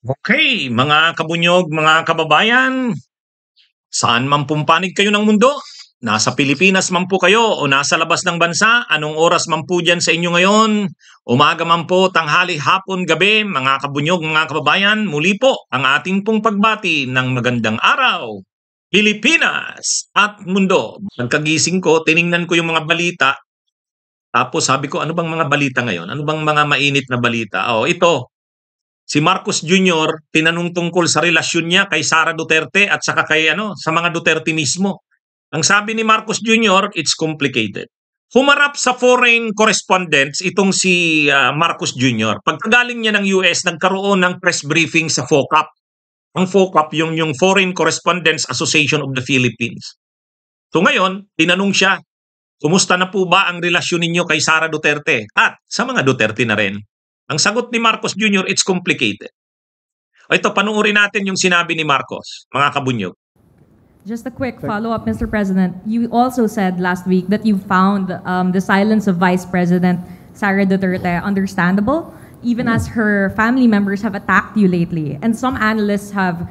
Okay, mga kabunyog, mga kababayan, saan man pumpanig kayo ng mundo, nasa Pilipinas man po kayo o nasa labas ng bansa, anong oras man po dyan sa inyo ngayon, umaga man po, tanghali, hapon, gabi, mga kabunyog, mga kababayan, muli po ang ating pong pagbati ng magandang araw, Pilipinas at mundo. Pagkagising ko, tiningnan ko yung mga balita, tapos sabi ko, ano bang mga balita ngayon? Ano bang mga mainit na balita? Oh, ito, si Marcos Jr. tinanong tungkol sa relasyon niya kay Sara Duterte at saka kay sa mga Duterte mismo. Ang sabi ni Marcos Jr., it's complicated. Humarap sa foreign correspondents itong si Marcos Jr. Pagkagaling niya ng US, nagkaroon ng press briefing sa FOCAP. Ang FOCAP yung Foreign Correspondents Association of the Philippines. So ngayon, tinanong siya, kumusta na po ba ang relasyon ninyo kay Sara Duterte at sa mga Duterte na rin? Ang sagot ni Marcos Jr., it's complicated. O ito, panuorin natin yung sinabi ni Marcos, mga kabunyog. Just a quick follow-up, Mr. President. You also said last week that you found the silence of Vice President Sara Duterte understandable, even as her family members have attacked you lately. And some analysts have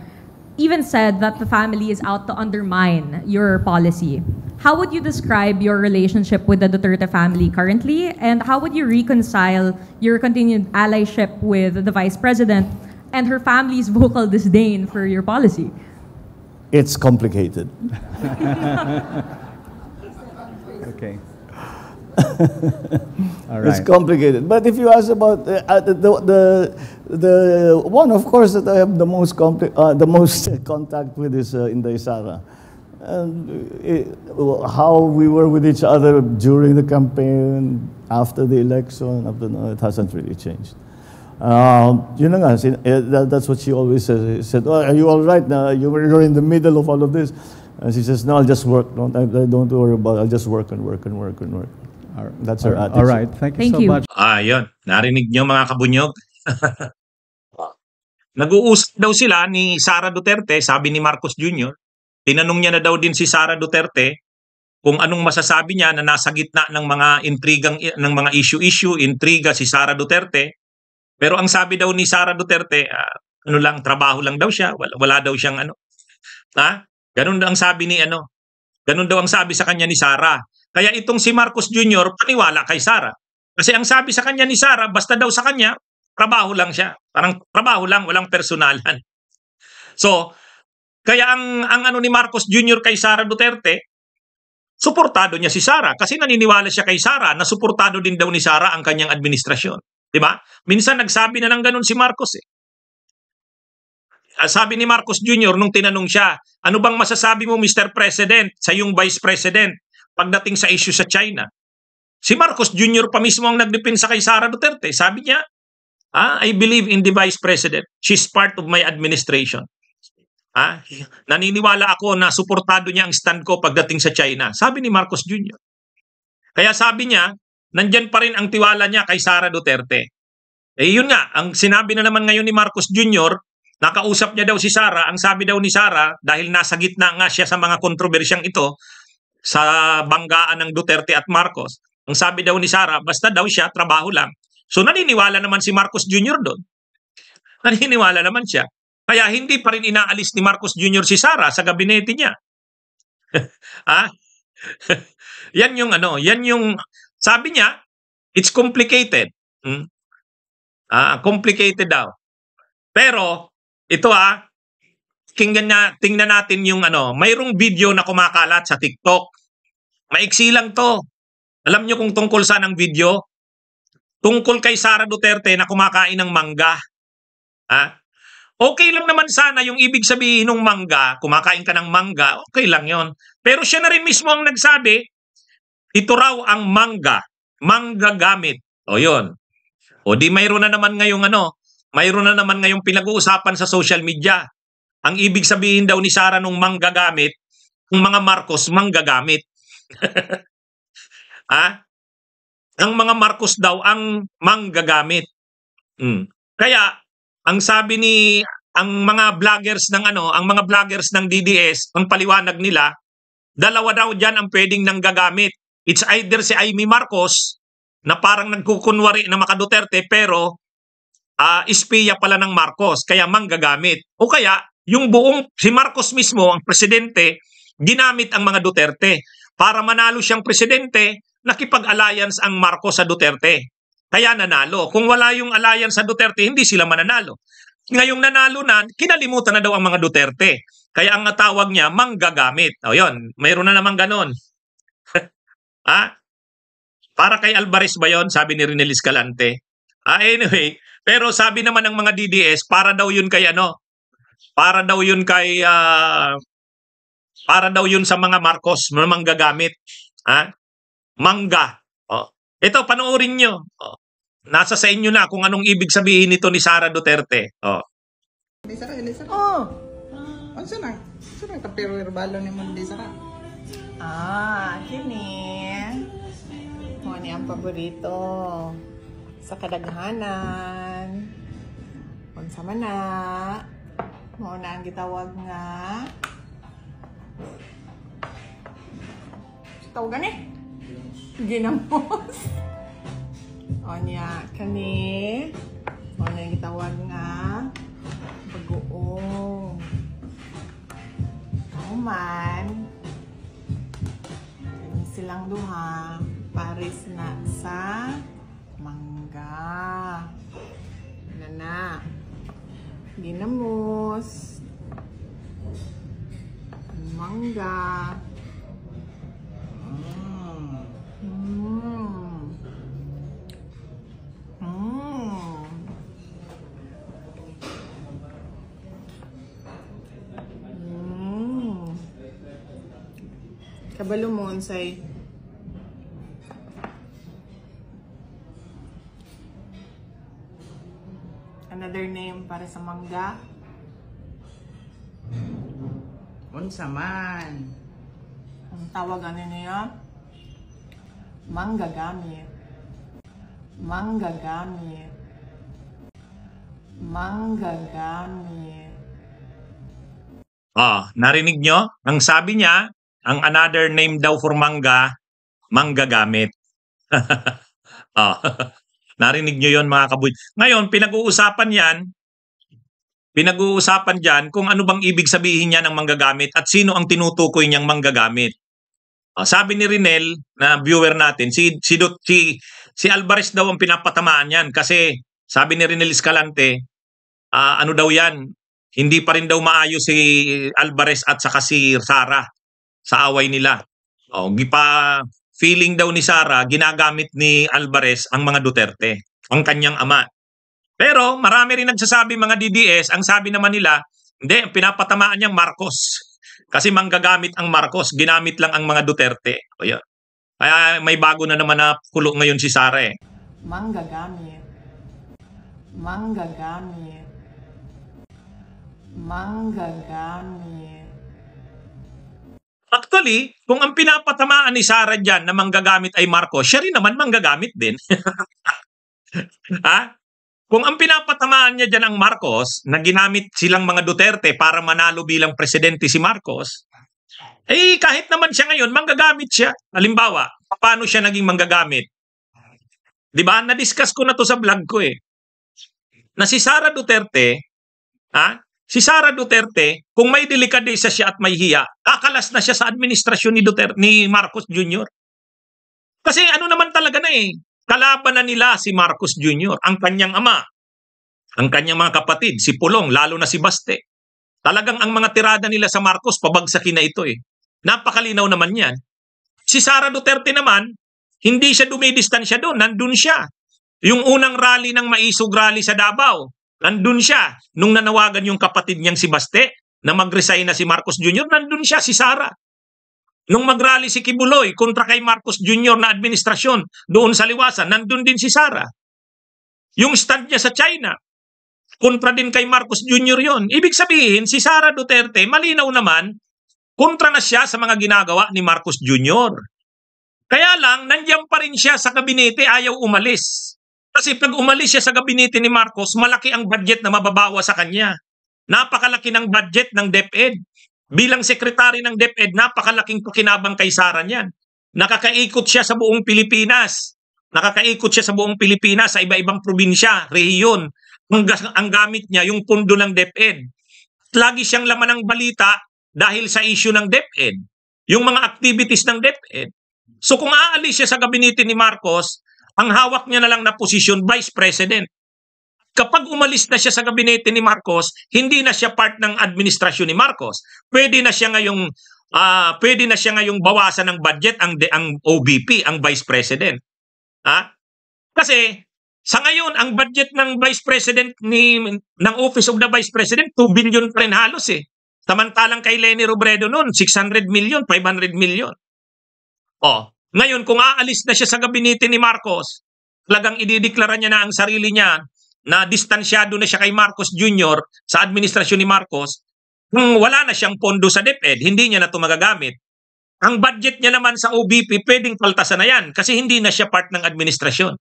even said that the family is out to undermine your policy. How would you describe your relationship with the Duterte family currently? And how would you reconcile your continued allyship with the Vice President and her family's vocal disdain for your policy? It's complicated. Okay. All It's right. complicated. But if you ask about the one, of course, that I have the most contact with is Inday Sara. And how we were with each other during the campaign, after the election, it hasn't really changed. Yun na nga, that's what she always says. She said, "Oh, are you all right? You're in the middle of all of this." And she says, "No, I'll just work. Don't worry about it. I'll just work and work and work and work." That's her attitude. All right. Thank you Thank so you. much. Yun, narinig nyo mga kabunyog. Nag-uusap daw sila ni Sara Duterte, sabi ni Marcos Jr. Tinanong niya na daw din si Sara Duterte kung anong masasabi niya na nasa gitna ng mga ng mga issue, intriga si Sara Duterte. Pero ang sabi daw ni Sara Duterte, trabaho lang daw siya, wala daw siyang Ganun daw ang sabi ganun daw ang sabi sa kanya ni Sara. Kaya itong si Marcos Jr. paniwala kay Sara. Kasi ang sabi sa kanya ni Sara, basta daw sa kanya, trabaho lang siya. Parang trabaho lang, walang personalan. So, kaya ang ni Marcos Jr. kay Sara Duterte, suportado niya si Sara kasi naniniwala siya kay Sara na suportado din daw ni Sara ang kanyang administrasyon. Diba? Minsan nagsabi na ng ganun si Marcos eh. Sabi ni Marcos Jr. nung tinanong siya, ano bang masasabi mo Mr. President sa yung Vice President pagdating sa issue sa China? Si Marcos Jr. pa mismo ang nagdepensa kay Sara Duterte. Sabi niya, I believe in the Vice President. She's part of my administration. Naniniwala ako na suportado niya ang stand ko pagdating sa China. Sabi ni Marcos Jr. Kaya sabi niya, nandyan pa rin ang tiwala niya kay Sara Duterte. Yun nga, ang sinabi na naman ngayon ni Marcos Jr., nakausap niya daw si Sara, ang sabi daw ni Sara, dahil nasa gitna nga siya sa mga kontrobersyang ito, sa banggaan ng Duterte at Marcos, ang sabi daw ni Sara, basta daw siya, trabaho lang. So naniniwala naman si Marcos Jr. doon. Naniniwala naman siya. Kaya hindi pa rin inaalis ni Marcos Jr. si Sara sa gabinete niya. Yan yung sabi niya, it's complicated. Complicated daw. Pero ito tingnan natin yung mayroong video na kumakalat sa TikTok. Maiksi lang to. Alam niyo kung tungkol saan ang video? Tungkol kay Sara Duterte na kumakain ng mangga. Okay lang naman sana yung ibig sabihin ng mangga, kumakain ka ng mangga, okay lang yon. Pero siya na rin mismo ang nagsabi, ito raw ang mangga gamit. O yun. O di mayroon na naman ngayong pinag-uusapan sa social media. Ang ibig sabihin daw ni Sara nung mangga gamit, ang mga Marcos manggagamit. Ang mga Marcos daw ang manggagamit. Kaya ang sabi ang mga vloggers ng DDS, ang paliwanag nila, dalawa daw diyan ang pwedeng nanggagamit. It's either si Amy Marcos na parang nagkukunwari na maka-Duterte pero espiya pala ng Marcos, kaya manggagamit. O kaya, yung buong, si Marcos mismo, ang presidente, ginamit ang mga Duterte. Para manalo siyang presidente, nakipag-alliance ang Marcos sa Duterte. Kaya nanalo. Kung wala yung alliance sa Duterte, hindi sila mananalo. Ngayong nanalo na, kinalimutan na daw ang mga Duterte. Kaya ang tawag niya, manggagamit. O yun, mayroon na naman ganon. Para kay Alvarez ba yun? Sabi ni Rinel Escalante. Anyway, pero sabi naman ng mga DDS, para daw yun kay para daw yun kay para daw yun sa mga Marcos na manggagamit. Mangga. Ito, panoorin nyo. Nasa sa inyo na kung anong ibig sabihin nito ni Sara Duterte. Sara. Ano na? Saan ang kapiro-herbalo ni Mundi Sara? Kini. Ano ang paborito sa kadaghanan. Unsa man na. Mo na ang gitawag nga. Tawagan ginamos. Onya kani. Ano ang gitawag nga. Bagoong. Man. Silang duha pares na sa mangga. Nana. Ginamos. Mangga. Kabalo mo unsay another name para sa mangga? Unsa man? Ang tawag ano niya? Manggagamit. Manggagamit. Manggagamit. Narinig nyo? Ang sabi niya, ang another name daw for mangga, manggagamit. Narinig nyo yon mga kabuy. Ngayon, pinag-uusapan dyan kung ano bang ibig sabihin niya ng manggagamit at sino ang tinutukoy niyang manggagamit. Sabi ni Rinel, na viewer natin, si Alvarez daw ang pinapatamaan yan kasi sabi ni Rinel Escalante, ano daw yan, hindi pa rin daw maayos si Alvarez at saka si Sara sa away nila. Feeling daw ni Sara, ginagamit ni Alvarez ang mga Duterte, ang kanyang ama. Pero marami rin nagsasabi mga DDS, ang sabi naman nila, hindi, pinapatamaan niyang Marcos. Kasi manggagamit ang Marcos, ginamit lang ang mga Duterte. Kaya may bago na naman na kulo ngayon si Sara. Manggagamit. Manggagamit. Manggagamit. Actually, kung ang pinapatamaan ni Sara dyan na manggagamit ay Marcos, siya rin naman manggagamit din. Kung ang pinapatamaan niya dyan ang Marcos, na ginamit silang mga Duterte para manalo bilang presidente si Marcos, kahit naman siya ngayon, manggagamit siya. Halimbawa, paano siya naging manggagamit? Diba? Na-discuss ko na to sa vlog ko na si Sara Duterte, si Sara Duterte, kung may delikadesa siya at may hiya, kakalas na siya sa administrasyon ni Marcos Jr. Kasi ano naman talaga na kalaban na nila si Marcos Jr., ang kanyang ama, ang kanyang mga kapatid, si Pulong, lalo na si Baste. Talagang ang mga tirada nila sa Marcos, pabagsakin na ito Napakalinaw naman yan. Si Sara Duterte naman, hindi siya dumidistansya doon, nandun siya. Yung unang rally ng Maisog Rally sa Davao, nandun siya. Nung nanawagan yung kapatid niyang si Baste, na mag-resign na si Marcos Jr., nandun siya, si Sara. Nung mag-rally si Kibuloy kontra kay Marcos Jr. na administrasyon doon sa Liwasan, nandun din si Sara. Yung stand niya sa China, kontra din kay Marcos Jr. yon. Ibig sabihin, si Sara Duterte, malinaw naman, kontra na siya sa mga ginagawa ni Marcos Jr. Kaya lang, nandiyan pa rin siya sa kabinete, ayaw umalis. Kasi pag umalis siya sa kabinete ni Marcos, malaki ang budget na mababawa sa kanya. Napakalaki ng budget ng DepEd. Bilang sekretary ng DepEd, napakalaking pakinabang kay Sara niyan. Nakakaikot siya sa buong Pilipinas. Nakakaikot siya sa buong Pilipinas sa iba-ibang probinsya, rehiyon. ang gamit niya yung pondo ng DepEd. Lagi siyang laman ng balita dahil sa issue ng DepEd, yung mga activities ng DepEd. So kung aalis siya sa gabinete ni Marcos, ang hawak niya na lang na posisyon, Vice President. Kapag umalis na siya sa gabinete ni Marcos, hindi na siya part ng administrasyon ni Marcos. Pwede na siya ngayong bawasan ng budget ang OVP, ang Vice President. Kasi sa ngayon, ang budget ng Vice President ng Office of the Vice President, 2 billion pa rin halos eh. Samantalang kay Leni Robredo noon, 600 million, 500 million. Ngayon, kung aalis na siya sa gabinete ni Marcos, talagang idideklara niya na ang sarili niya na distansyado na siya kay Marcos Jr. sa administrasyon ni Marcos, kung wala na siyang pondo sa DepEd, hindi niya na ito magagamit. Ang budget niya naman sa OVP, pwedeng paltasan na yan kasi hindi na siya part ng administrasyon.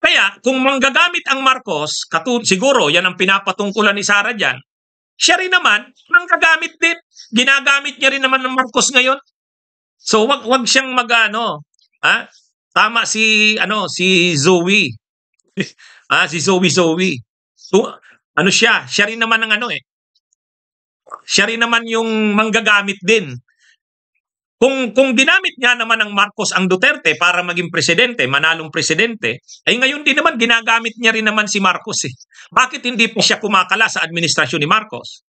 Kaya, kung manggagamit ang Marcos, siguro yan ang pinapatungkulan ni Sara dyan, siya rin naman, manggagamit din. Ginagamit niya rin naman ng Marcos ngayon. So, wag siyang tama si Zoe. Si Zoe. So, siya rin naman siya rin naman yung manggagamit din. Kung dinamit niya naman ng Marcos ang Duterte para maging presidente, manalong presidente, ay ngayon din naman ginagamit niya rin naman si Marcos eh. Bakit hindi pa siya kumakala sa administrasyon ni Marcos?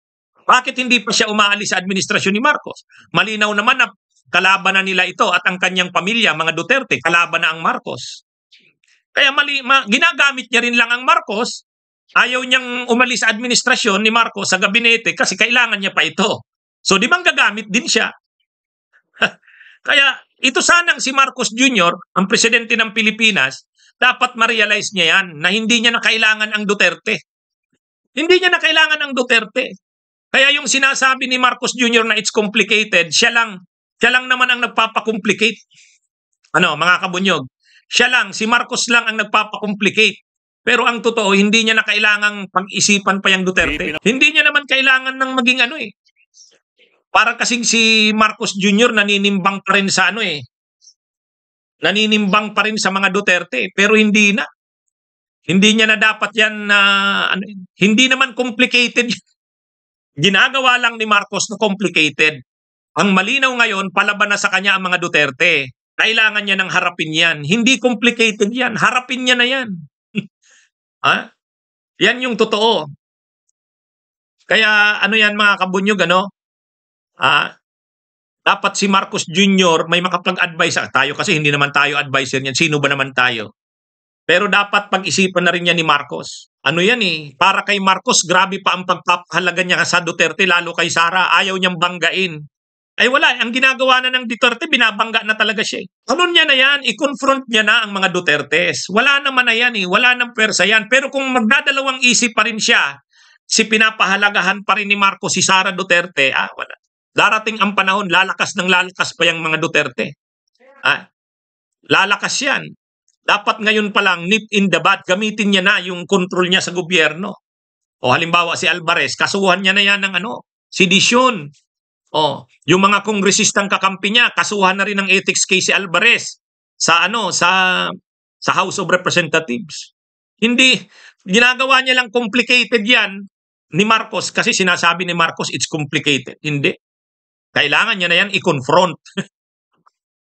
Bakit hindi pa siya umaalis sa administrasyon ni Marcos? Malinaw naman na kalaban na nila ito at ang kanyang pamilya, mga Duterte, kalaban na ang Marcos. Kaya ginagamit niya rin lang ang Marcos. Ayaw niyang umalis sa administrasyon ni Marcos sa gabinete kasi kailangan niya pa ito. So di bang gagamit din siya? Kaya ito sanang si Marcos Jr., ang presidente ng Pilipinas, dapat ma-realize niya yan na hindi niya na kailangan ang Duterte. Hindi niya na kailangan ang Duterte. Kaya yung sinasabi ni Marcos Jr. na it's complicated, siya lang naman ang nagpapakomplicate. Mga kabunyog? Si Marcos lang ang nagpapakomplicate. Pero ang totoo, hindi niya na kailangang pag-isipan pa yung Duterte. Hindi niya naman kailangan ng maging Para kasing si Marcos Jr. naninimbang pa rin sa naninimbang pa rin sa mga Duterte. Pero hindi na. Hindi niya na dapat yan hindi naman complicated. Ginagawa lang ni Marcos na complicated. Ang malinaw ngayon, palaban na sa kanya ang mga Duterte. Kailangan niya ng harapin yan. Hindi complicated yan. Harapin niya na yan. Yan yung totoo. Kaya yan mga kabunyog, dapat si Marcos Jr. may makapag-advise tayo kasi hindi naman tayo advisor niyan. Sino ba naman tayo? Pero dapat pag-isipan na rin yan ni Marcos. Para kay Marcos, grabe pa ang pagpapahalaga niya sa Duterte, lalo kay Sara. Ayaw niyang banggain. Ay wala, ang ginagawa na ng Duterte, binabangga na talaga siya. Ano niya na yan? I-confront niya na ang mga Dutertes. Wala naman na yan wala nang persa yan. Pero kung magdadalawang isip pa rin siya, pinapahalagahan pa rin ni Marcos si Sara Duterte, wala. Darating ang panahon, lalakas pa yung mga Duterte. Lalakas yan. Dapat ngayon pa lang, nip in the bud, gamitin niya na yung control niya sa gobyerno. O halimbawa si Alvarez, kasuhan niya na yan ng sedisyon. Yung mga kongresistang kakampi niya, kasuhan na rin ng ethics case si Alvarez sa House of Representatives. Hindi, ginagawa niya lang complicated yan ni Marcos kasi sinasabi ni Marcos it's complicated. Hindi. Kailangan niya na yan i-confront.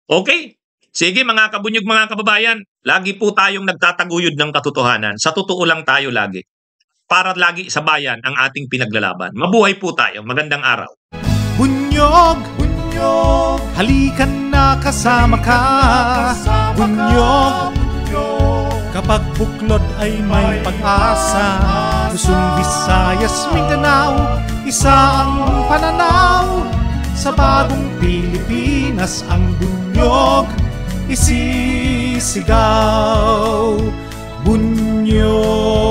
Okay? Sige mga kabunyog, mga kababayan, lagi po tayong nagtataguyod ng katotohanan. Sa totoo lang tayo lagi. Para lagi sa bayan ang ating pinaglalaban. Mabuhay po tayo. Magandang araw. Bunyog, halikan na kasama ka. Bunyog, kapag buklod ay may pag-asa. Luzon, Visayas, Mindanao, isa ang pananaw. Sa bagong Pilipinas ang bunyog isisigaw. Bunyog.